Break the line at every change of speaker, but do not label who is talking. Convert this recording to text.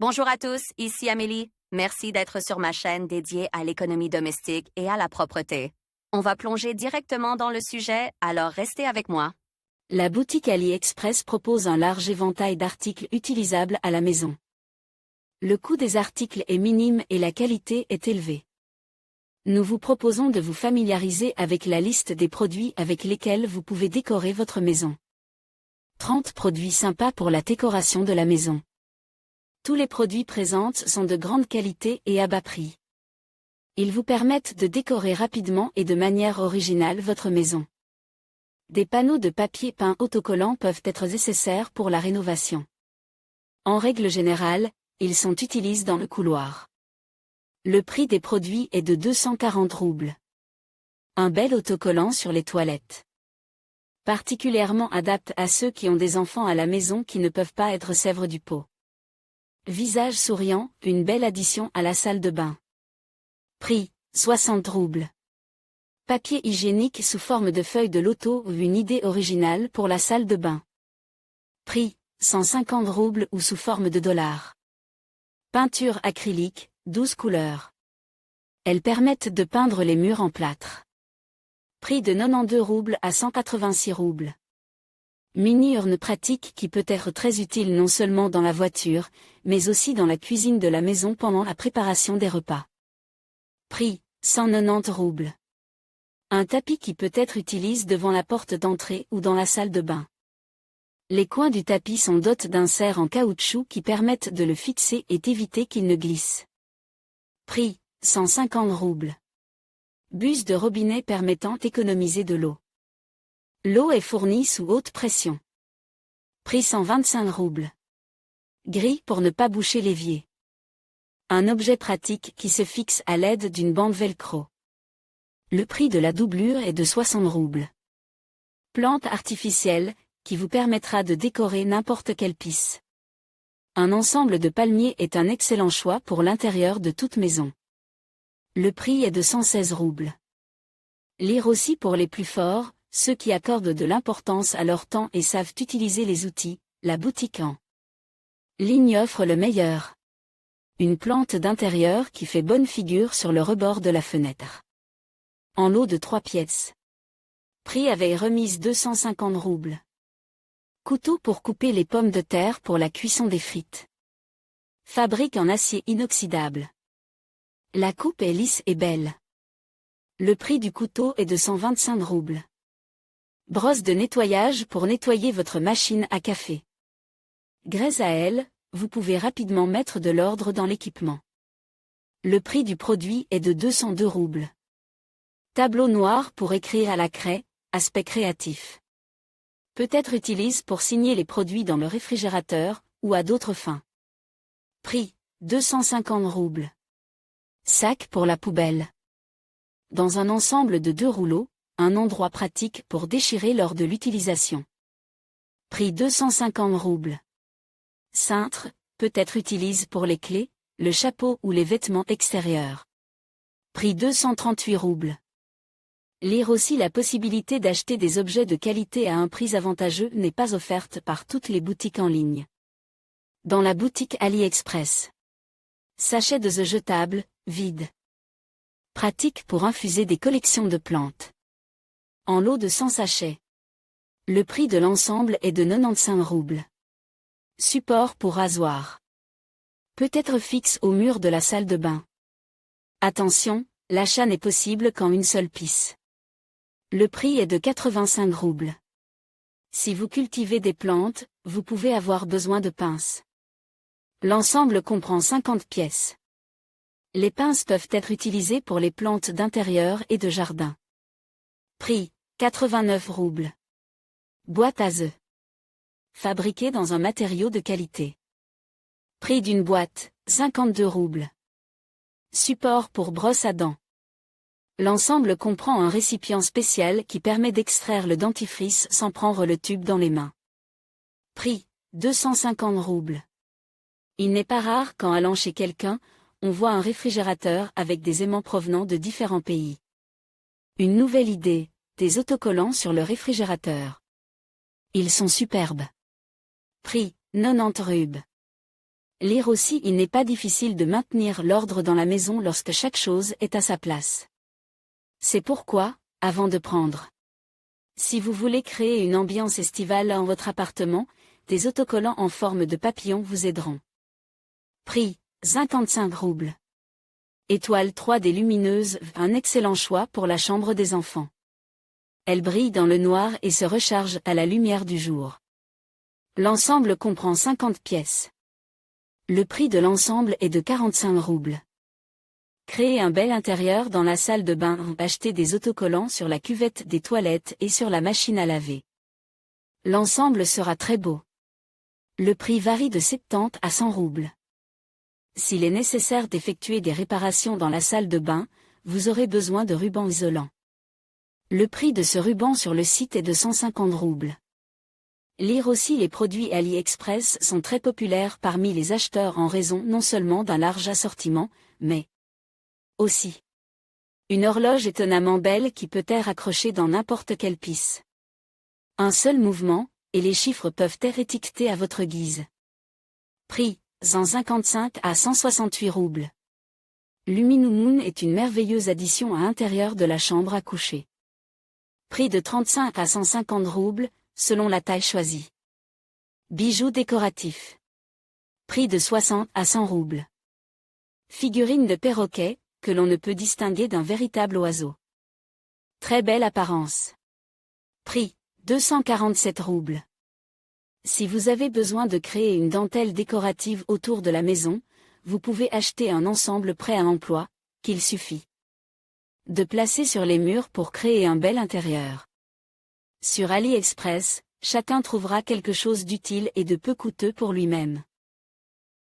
Bonjour à tous, ici Amélie. Merci d'être sur ma chaîne dédiée à l'économie domestique et à la propreté. On va plonger directement dans le sujet, alors restez avec moi.
La boutique AliExpress propose un large éventail d'articles utilisables à la maison. Le coût des articles est minime et la qualité est élevée. Nous vous proposons de vous familiariser avec la liste des produits avec lesquels vous pouvez décorer votre maison. 30 produits sympas pour la décoration de la maison. Tous les produits présents sont de grande qualité et à bas prix. Ils vous permettent de décorer rapidement et de manière originale votre maison. Des panneaux de papier peint autocollants peuvent être nécessaires pour la rénovation. En règle générale, ils sont utilisés dans le couloir. Le prix des produits est de 240 roubles. Un bel autocollant sur les toilettes. Particulièrement adapté à ceux qui ont des enfants à la maison qui ne peuvent pas être sèvres du pot. Visage souriant, une belle addition à la salle de bain. Prix, 60 roubles. Papier hygiénique sous forme de feuilles de loto ou une idée originale pour la salle de bain. Prix, 150 roubles ou sous forme de dollars. Peinture acrylique, 12 couleurs. Elles permettent de peindre les murs en plâtre. Prix de 92 roubles à 186 roubles. Mini-urne pratique qui peut être très utile non seulement dans la voiture, mais aussi dans la cuisine de la maison pendant la préparation des repas. Prix, 190 roubles. Un tapis qui peut être utilisé devant la porte d'entrée ou dans la salle de bain. Les coins du tapis sont dotés d'inserts en caoutchouc qui permettent de le fixer et d'éviter qu'il ne glisse. Prix, 150 roubles. Buse de robinet permettant d'économiser de l'eau. L'eau est fournie sous haute pression. Prix 125 roubles. Grille pour ne pas boucher l'évier. Un objet pratique qui se fixe à l'aide d'une bande velcro. Le prix de la doublure est de 60 roubles. Plante artificielle, qui vous permettra de décorer n'importe quelle pisse. Un ensemble de palmiers est un excellent choix pour l'intérieur de toute maison. Le prix est de 116 roubles. Lire aussi pour les plus forts, ceux qui accordent de l'importance à leur temps et savent utiliser les outils, la boutique en ligne offre le meilleur. Une plante d'intérieur qui fait bonne figure sur le rebord de la fenêtre. En lot de 3 pièces. Prix avec remise 250 roubles. Couteau pour couper les pommes de terre pour la cuisson des frites. Fabrique en acier inoxydable. La coupe est lisse et belle. Le prix du couteau est de 125 roubles. Brosse de nettoyage pour nettoyer votre machine à café. Grâce à elle, vous pouvez rapidement mettre de l'ordre dans l'équipement. Le prix du produit est de 202 roubles. Tableau noir pour écrire à la craie, aspect créatif. Peut être utilisé pour signer les produits dans le réfrigérateur, ou à d'autres fins. Prix, 250 roubles. Sac pour la poubelle. Dans un ensemble de 2 rouleaux, un endroit pratique pour déchirer lors de l'utilisation. Prix 250 roubles. Cintre, peut être utilisé pour les clés, le chapeau ou les vêtements extérieurs. Prix 238 roubles. Lire aussi la possibilité d'acheter des objets de qualité à un prix avantageux n'est pas offerte par toutes les boutiques en ligne. Dans la boutique AliExpress. Sachet de œufs jetables, vide. Pratique pour infuser des collections de plantes. En lot de 100 sachets. Le prix de l'ensemble est de 95 roubles. Support pour rasoir. Peut être fixe au mur de la salle de bain. Attention, l'achat n'est possible qu'en une seule pisse. Le prix est de 85 roubles. Si vous cultivez des plantes, vous pouvez avoir besoin de pinces. L'ensemble comprend 50 pièces. Les pinces peuvent être utilisées pour les plantes d'intérieur et de jardin. Prix, 89 roubles. Boîte à œufs. Fabriquée dans un matériau de qualité. Prix d'une boîte, 52 roubles. Support pour brosse à dents. L'ensemble comprend un récipient spécial qui permet d'extraire le dentifrice sans prendre le tube dans les mains. Prix, 250 roubles. Il n'est pas rare qu'en allant chez quelqu'un, on voit un réfrigérateur avec des aimants provenant de différents pays. Une nouvelle idée, des autocollants sur le réfrigérateur. Ils sont superbes. Prix, 90 rubes. Lire aussi, il n'est pas difficile de maintenir l'ordre dans la maison lorsque chaque chose est à sa place. C'est pourquoi, avant de prendre. Si vous voulez créer une ambiance estivale dans votre appartement, des autocollants en forme de papillon vous aideront. Prix, 55 roubles. Étoile 3D lumineuse, un excellent choix pour la chambre des enfants. Elle brille dans le noir et se recharge à la lumière du jour. L'ensemble comprend 50 pièces. Le prix de l'ensemble est de 45 roubles. Créez un bel intérieur dans la salle de bain, achetez des autocollants sur la cuvette des toilettes et sur la machine à laver. L'ensemble sera très beau. Le prix varie de 70 à 100 roubles. S'il est nécessaire d'effectuer des réparations dans la salle de bain, vous aurez besoin de ruban isolant. Le prix de ce ruban sur le site est de 150 roubles. Lire aussi, les produits AliExpress sont très populaires parmi les acheteurs en raison non seulement d'un large assortiment, mais aussi une horloge étonnamment belle qui peut être accrochée dans n'importe quelle pièce. Un seul mouvement, et les chiffres peuvent être étiquetés à votre guise. Prix, 155 à 168 roubles. Luminomoon est une merveilleuse addition à l'intérieur de la chambre à coucher. Prix de 35 à 150 roubles, selon la taille choisie. Bijoux décoratifs. Prix de 60 à 100 roubles. Figurine de perroquet, que l'on ne peut distinguer d'un véritable oiseau. Très belle apparence. Prix, 247 roubles. Si vous avez besoin de créer une dentelle décorative autour de la maison, vous pouvez acheter un ensemble prêt à l'emploi, qu'il suffit de placer sur les murs pour créer un bel intérieur. Sur AliExpress, chacun trouvera quelque chose d'utile et de peu coûteux pour lui-même.